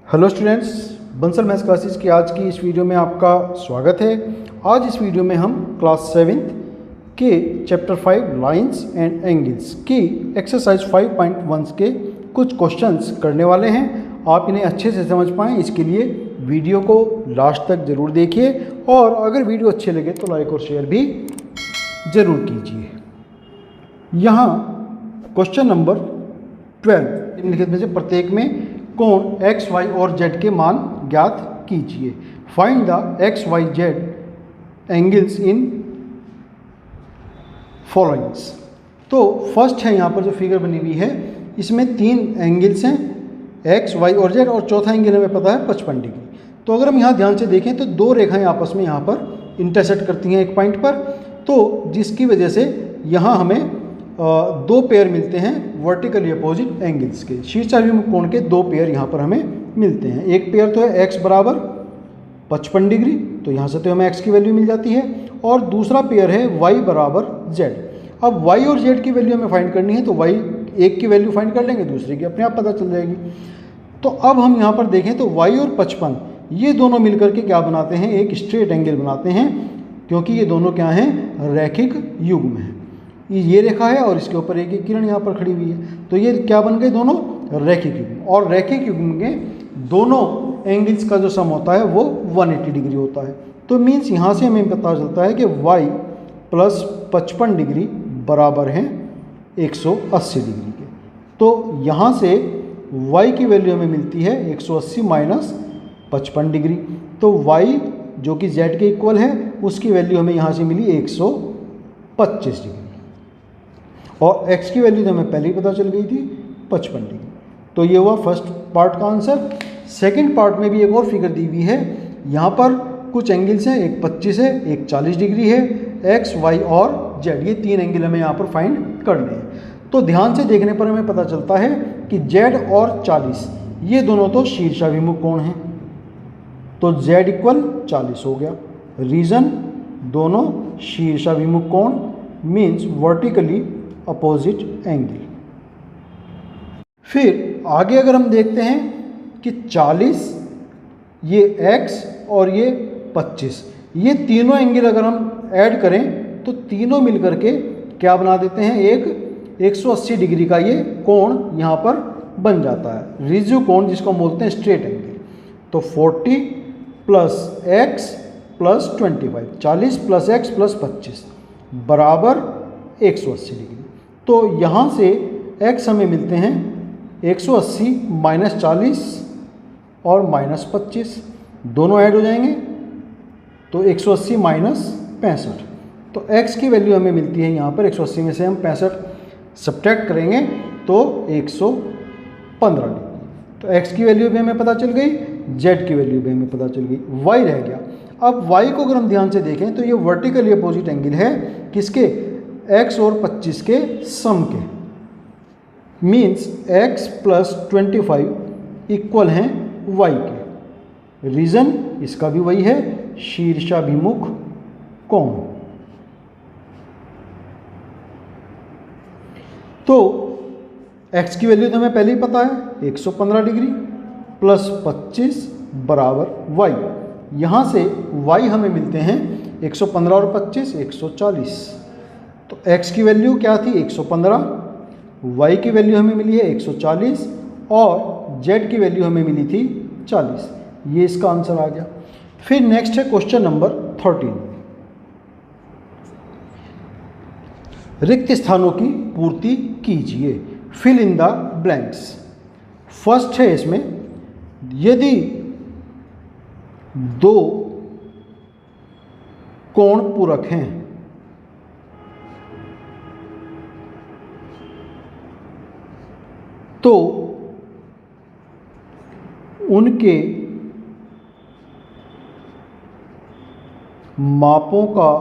Hello students, Bansal maths classes की आज की इस वीडियो में आपका स्वागत है। आज इस वीडियो में हम क्लास 7th के चैप्टर 5 लाइंस एंड एंगल्स की एक्सरसाइज 5.1 के कुछ क्वेश्चंस करने वाले हैं। आप इन्हें अच्छे से समझ पाएँ इसके लिए वीडियो को लास्ट तक ज़रूर देखिए और अगर वीडियो अच्छे लगे तो लाइक और शेयर भी ज़रूर कीजिए। यहाँ क्वेश्चन नंबर 12 निम्नलिखित में से प्रत्येक में कोण x, y और z के मान ज्ञात कीजिए। Find the x, y, z angles in followings. तो फर्स्ट है यहाँ पर जो फिगर बनी हुई है इसमें 3 एंगल्स हैं x, y और z और चौथा एंगल हमें पता है 55 डिग्री। तो अगर हम यहाँ ध्यान से देखें तो 2 रेखाएं आपस में यहाँ पर इंटरसेक्ट करती हैं एक पॉइंट पर, तो जिसकी वजह से यहाँ हमें 2 पेयर मिलते हैं वर्टिकली अपोजिट एंगल्स के। शीर्षाभिमुख कोण के 2 पेयर यहाँ पर हमें मिलते हैं। एक पेयर तो है x बराबर 55 डिग्री, तो यहाँ से तो हमें x की वैल्यू मिल जाती है, और दूसरा पेयर है y बराबर z। अब y और z की वैल्यू हमें फाइंड करनी है, तो y एक की वैल्यू फाइंड कर लेंगे, दूसरे की अपने आप पता चल जाएगी। तो अब हम यहाँ पर देखें तो y और 55 ये दोनों मिलकर के क्या बनाते हैं, एक स्ट्रेट एंगल बनाते हैं, क्योंकि ये दोनों क्या हैं, रैखिक युग्म हैं। ये रेखा है और इसके ऊपर एक किरण यहाँ पर खड़ी हुई है, तो ये क्या बन गए, दोनों रैखिक युग्म। और रैखिक युग्म के दोनों एंगल्स का जो सम होता है वो 180 डिग्री होता है। तो मीन्स यहाँ से हमें पता चलता है कि y प्लस 55 डिग्री बराबर हैं 180 डिग्री के। तो यहाँ से y की वैल्यू हमें मिलती है 180 माइनस 55 डिग्री। तो y जो कि z के इक्वल है उसकी वैल्यू हमें यहाँ से मिली 125 डिग्री, और x की वैल्यू तो हमें पहले ही पता चल गई थी 55 डिग्री। तो ये हुआ फर्स्ट पार्ट का आंसर। सेकंड पार्ट में भी एक और फिगर दी हुई है। यहाँ पर कुछ एंगल्स हैं, एक 25 है, एक 40 डिग्री है। x, y और z ये 3 एंगल हमें यहाँ पर फाइंड करने हैं। तो ध्यान से देखने पर हमें पता चलता है कि z और 40 ये दोनों तो शीर्षाभिमुख कोण हैं, तो z इक्वल 40 हो गया। रीजन दोनों शीर्षाभिमुख कोण मीन्स वर्टिकली अपोजिट एंगल। फिर आगे अगर हम देखते हैं कि 40 ये x और ये 25 ये तीनों एंगल अगर हम ऐड करें तो तीनों मिलकर के क्या बना देते हैं, एक 180 डिग्री का ये कोण यहाँ पर बन जाता है, रिज्यू कोण जिसको बोलते हैं स्ट्रेट एंगल। तो 40 plus x plus 25, 40 plus x plus 25 बराबर 180 डिग्री। तो यहाँ से x हमें मिलते हैं 180 माइनस 40 और माइनस 25, दोनों ऐड हो जाएंगे तो 180 माइनस 65। तो x की वैल्यू हमें मिलती है यहाँ पर 180 में से हम 65 सब्ट्रैक्ट करेंगे तो 115 डिग्री। तो x की वैल्यू भी हमें पता चल गई, z की वैल्यू भी हमें पता चल गई, y रह गया। अब y को अगर हम ध्यान से देखें तो ये वर्टिकली अपोजिट एंगल है किसके, x और 25 के सम के। मीन्स x प्लस 25 इक्वल हैं y के। रीजन इसका भी वही है, शीर्षाभिमुख कोण। तो x की वैल्यू तो हमें पहले ही पता है 115 डिग्री प्लस 25 बराबर y। यहाँ से y हमें मिलते हैं 115 और 25 140। तो x की वैल्यू क्या थी 115, y की वैल्यू हमें मिली है 140 और z की वैल्यू हमें मिली थी 40। ये इसका आंसर आ गया। फिर नेक्स्ट है क्वेश्चन नंबर 13। रिक्त स्थानों की पूर्ति कीजिए, fill in the blanks. First है इसमें, यदि 2 कोण पूरक हैं तो उनके मापों का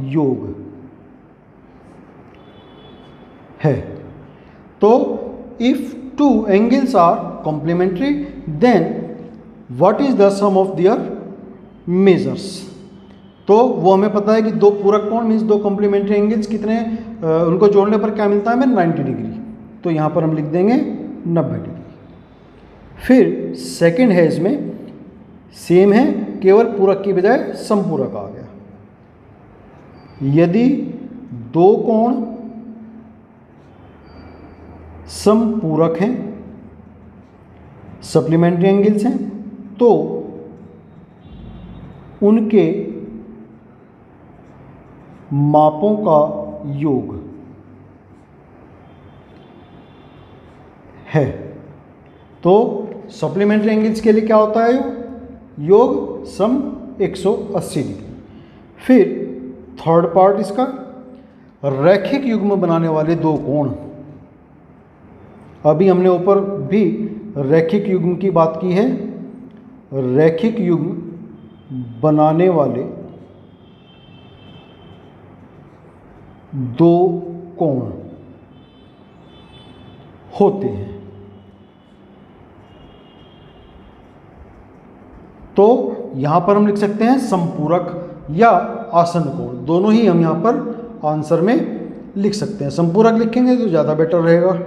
योग है। तो if 2 angles are complementary then what is the sum of their measures. तो वो हमें पता है कि 2 पूरक कोण मीन्स 2 कॉम्प्लीमेंट्री एंगल्स कितने, उनको जोड़ने पर क्या मिलता है हमें 90 डिग्री। तो यहाँ पर हम लिख देंगे 90 डिग्री। फिर सेकंड है, इसमें सेम है, केवल पूरक की बजाय समपूरक आ गया। यदि दो कोण समपूरक हैं, सप्लीमेंट्री एंगल्स हैं, तो उनके मापों का योग है। तो सप्लीमेंट्री एंगल्स के लिए क्या होता है? योग सम 180 डिग्री। फिर थर्ड पार्ट इसका, रैखिक युग्म बनाने वाले दो कोण। अभी हमने ऊपर भी रैखिक युग्म की बात की है। रैखिक युग्म बनाने वाले दो कोण होते हैं। तो यहां पर हम लिख सकते हैं संपूरक या आसन कोण, दोनों ही हम यहां पर आंसर में लिख सकते हैं। संपूरक लिखेंगे तो ज़्यादा बेटर रहेगा।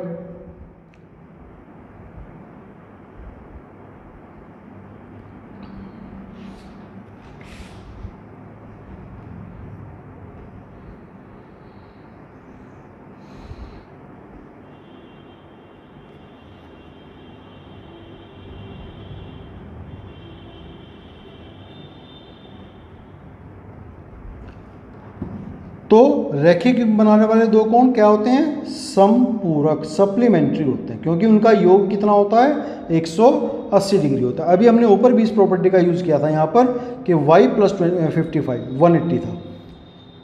तो रैखिक युग्म बनाने वाले दो कोण क्या होते हैं? समपूरक, सप्लीमेंट्री होते हैं, क्योंकि उनका योग कितना होता है? 180 डिग्री होता है। अभी हमने ऊपर भी इस प्रॉपर्टी का यूज़ किया था यहाँ पर कि y + 55 180 था।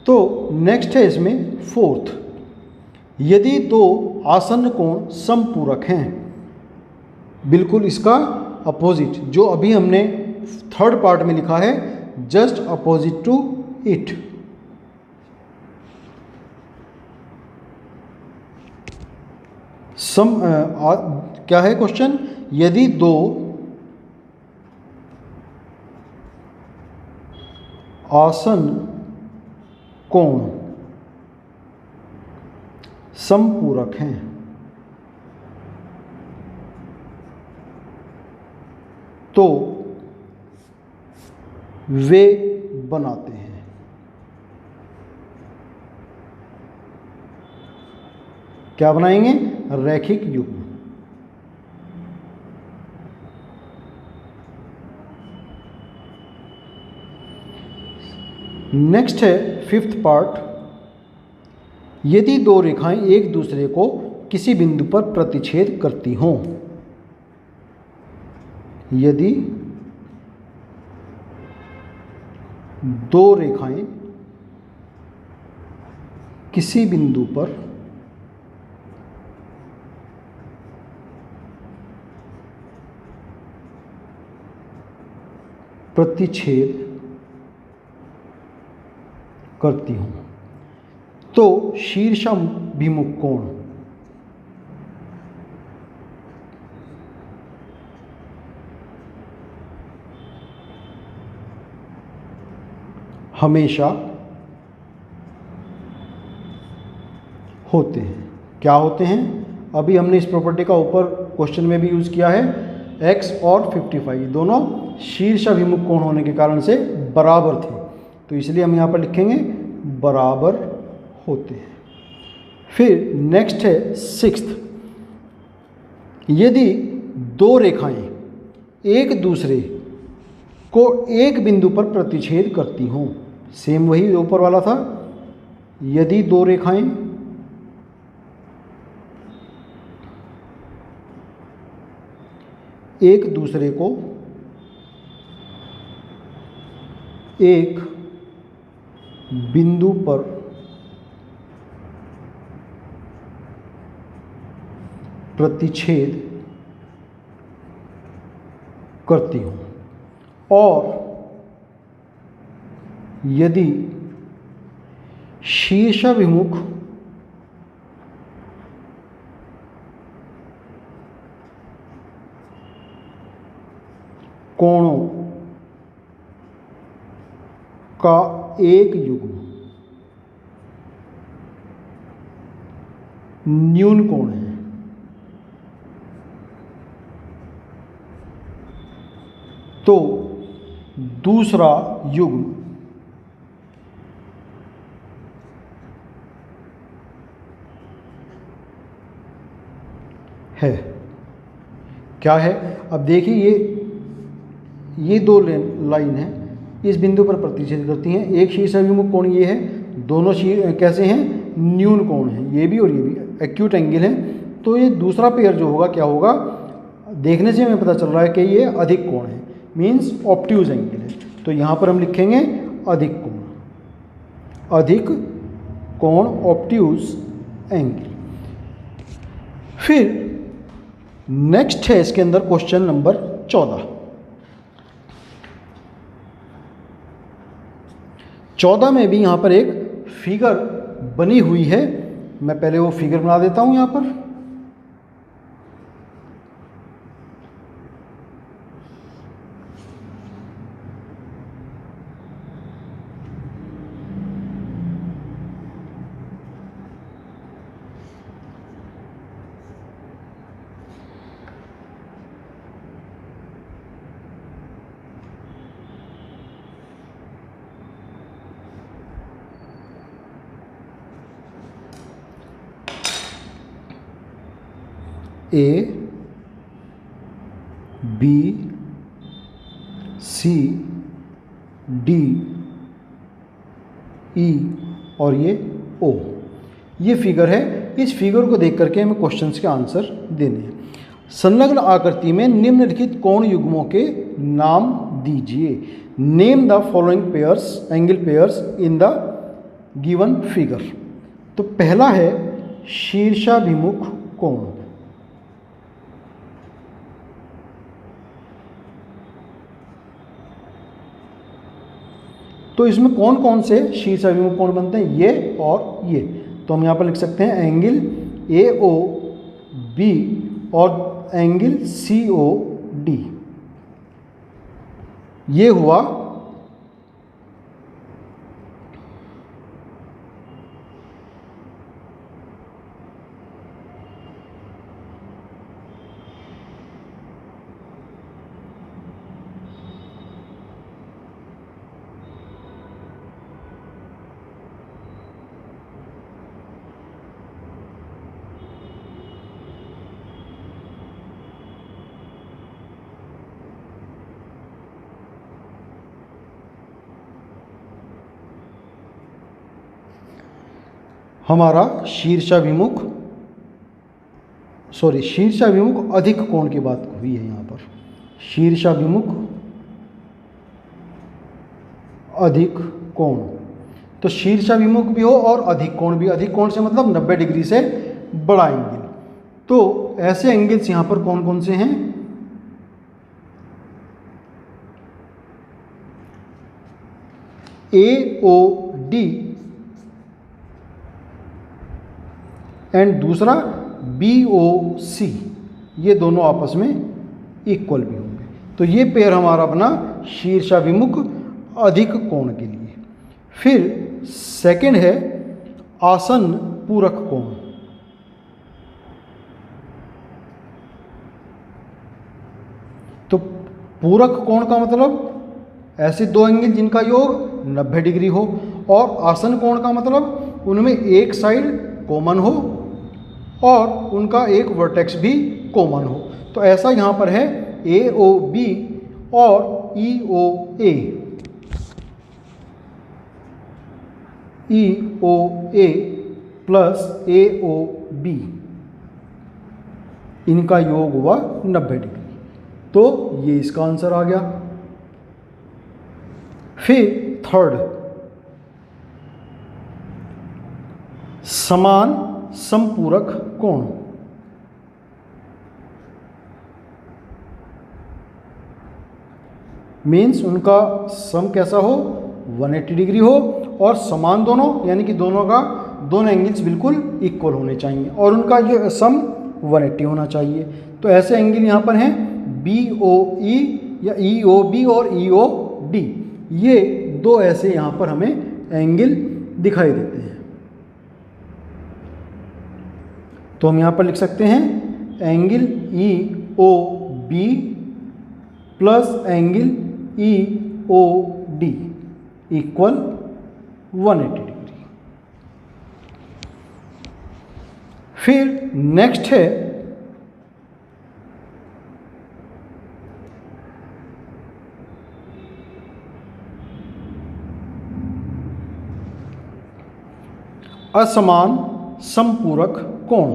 तो नेक्स्ट है इसमें फोर्थ, यदि दो आसन्न कोण समपूरक हैं, बिल्कुल इसका अपोजिट, जो अभी हमने थर्ड पार्ट में लिखा है, जस्ट अपोजिट टू इट। क्या है क्वेश्चन? यदि दो आसन्न कोण समपूरक हैं तो वे बनाते हैं क्या बनाएंगे? रैखिक युग्म। नेक्स्ट है फिफ्थ पार्ट, यदि दो रेखाएं एक दूसरे को किसी बिंदु पर प्रतिच्छेद करती हों। यदि दो रेखाएं किसी बिंदु पर प्रतिच्छेद करती हूं तो शीर्षाभिमुख कोण हमेशा होते हैं। क्या होते हैं? अभी हमने इस प्रॉपर्टी का ऊपर क्वेश्चन में भी यूज़ किया है। x और 55 दोनों शीर्षाभिमुख कोण होने के कारण से बराबर थे, तो इसलिए हम यहाँ पर लिखेंगे बराबर होते हैं। फिर नेक्स्ट है सिक्स्थ, यदि दो रेखाएं एक दूसरे को एक बिंदु पर प्रतिच्छेद करती हों। सेम वही ऊपर वाला था, यदि दो रेखाएं एक दूसरे को एक बिंदु पर प्रतिच्छेद करती हूं और यदि शीर्षाभिमुख कोणों का एक युग्म न्यून कोण है, तो दूसरा युग्म है। क्या है? अब देखिए ये दो लाइन है, इस बिंदु पर प्रतिच्छेद करती हैं। एक शीर्षाभिमुख कोण ये है, दोनों कैसे हैं? न्यून कोण है, ये भी और ये भी एक्यूट एंगल है। तो ये दूसरा पेयर जो होगा क्या होगा? देखने से हमें पता चल रहा है कि ये अधिक कोण है, मीन्स ऑब्ट्यूज एंगल है। तो यहाँ पर हम लिखेंगे अधिक कोण, अधिक कोण ऑब्ट्यूज एंगल। फिर नेक्स्ट है इसके अंदर क्वेश्चन नंबर 14। 14 में भी यहाँ पर एक फिगर बनी हुई है। मैं पहले वो फिगर बना देता हूँ यहाँ पर। A B C D E और ये ओ, ये फिगर है। इस फिगर को देख करके हमें क्वेश्चंस के आंसर देने हैं। संलग्न आकृति में निम्नलिखित कोण युग्मों के नाम दीजिए। Name the following pairs, angle pairs in the given figure. तो पहला है शीर्षाभिमुख कोण। तो इसमें कौन कौन से शीर्षाभिमुख कोण बनते हैं? ये और ये। तो हम यहाँ पर लिख सकते हैं एंगल ए ओ बी और एंगल सी ओ डी। ये हुआ हमारा शीर्षाभिमुख अधिक कोण की बात हुई है। यहाँ पर शीर्षाभिमुख अधिक कोण, तो शीर्षाभिमुख भी हो और अधिक कोण भी। अधिक कोण से मतलब 90 डिग्री से बड़ा एंगल। तो ऐसे एंगल्स यहाँ पर कौन कौन से हैं? ए ओ डी एंड दूसरा BOC, ये दोनों आपस में इक्वल भी होंगे। तो ये पेयर हमारा बना शीर्षाभिमुख अधिक कोण के लिए। फिर सेकंड है आसन्न पूरक कोण। तो पूरक कोण का मतलब ऐसे दो एंगल जिनका योग 90 डिग्री हो, और आसन्न कोण का मतलब उनमें एक साइड कॉमन हो और उनका एक वर्टेक्स भी कॉमन हो। तो ऐसा यहाँ पर है AOB और EOA। EOA प्लस AOB, इनका योग हुआ 90 डिग्री। तो ये इसका आंसर आ गया। फिर थर्ड, समान समपूरक कोण। मीन्स उनका सम कैसा हो? 180 डिग्री हो और समान दोनों, यानी कि दोनों एंगल्स बिल्कुल इक्वल होने चाहिए और उनका ये सम 180 होना चाहिए। तो ऐसे एंगल यहाँ पर हैं BOE या EOB और EOD। ये दो ऐसे यहाँ पर हमें एंगल दिखाई देते हैं। तो हम यहाँ पर लिख सकते हैं angle EOB plus angle E O D equal 180 degree. फिर नेक्स्ट है असमान समपूरक कोण।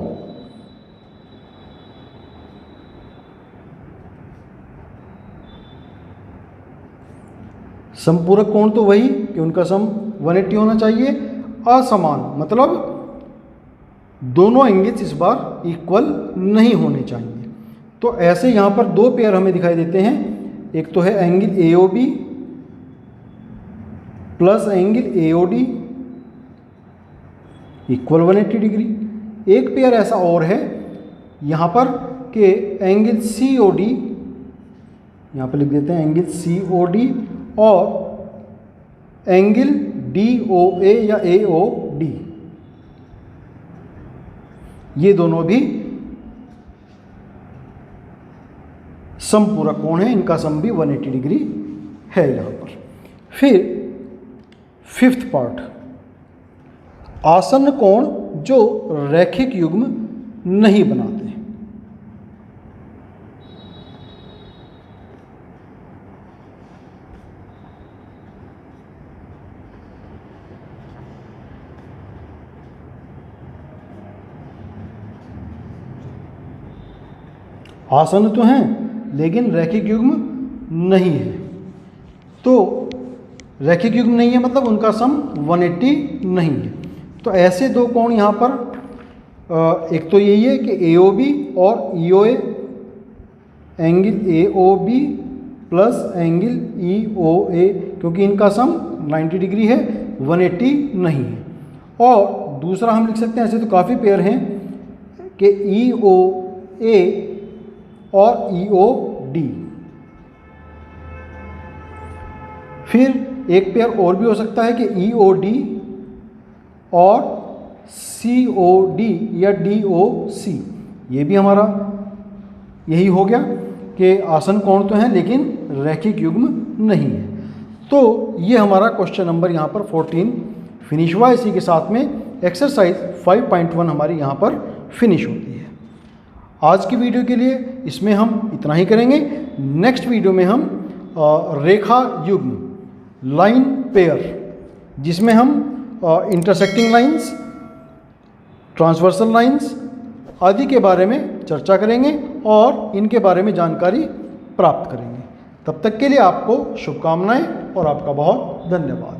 समपूरक कोण तो वही कि उनका सम 180 होना चाहिए। असमान मतलब दोनों एंगल्स इस बार इक्वल नहीं होने चाहिए। तो ऐसे यहाँ पर दो पेयर हमें दिखाई देते हैं, एक तो है angle AOB plus angle AOD equal 180 degree. एक पेयर ऐसा और है यहाँ पर कि एंगल COD, यहाँ पर लिख देते हैं एंगल COD और एंगल DOA या AOD, ये दोनों भी समपूरक कोण है, इनका सम भी 180 डिग्री है यहाँ पर। फिर फिफ्थ पार्ट, आसन्न कोण जो रैखिक युग्म नहीं बनाते। आसन्न तो हैं लेकिन रैखिक युग्म नहीं है। तो रैखिक युग्म नहीं है मतलब उनका सम 180 नहीं है। तो ऐसे दो कोण यहाँ पर एक तो यही है कि AOB और EOA, angle AOB plus angle EOA, क्योंकि इनका सम 90 डिग्री है, 180 नहीं है। और दूसरा हम लिख सकते हैं, ऐसे तो काफ़ी पेयर हैं कि EOA और EOD। फिर एक पेयर और भी हो सकता है कि EOD और COD या DOC, ये भी हमारा यही हो गया कि आसन्न कोण तो हैं लेकिन रैखिक युग्म नहीं है। तो ये हमारा क्वेश्चन नंबर यहाँ पर 14 फिनिश हुआ। इसी के साथ में एक्सरसाइज 5.1 हमारी यहाँ पर फिनिश होती है। आज की वीडियो के लिए इसमें हम इतना ही करेंगे। नेक्स्ट वीडियो में हम रेखा युग्म, लाइन पेयर, जिसमें हम इंटरसेक्टिंग लाइंस, ट्रांसवर्सल लाइंस आदि के बारे में चर्चा करेंगे और इनके बारे में जानकारी प्राप्त करेंगे। तब तक के लिए आपको शुभकामनाएं और आपका बहुत धन्यवाद।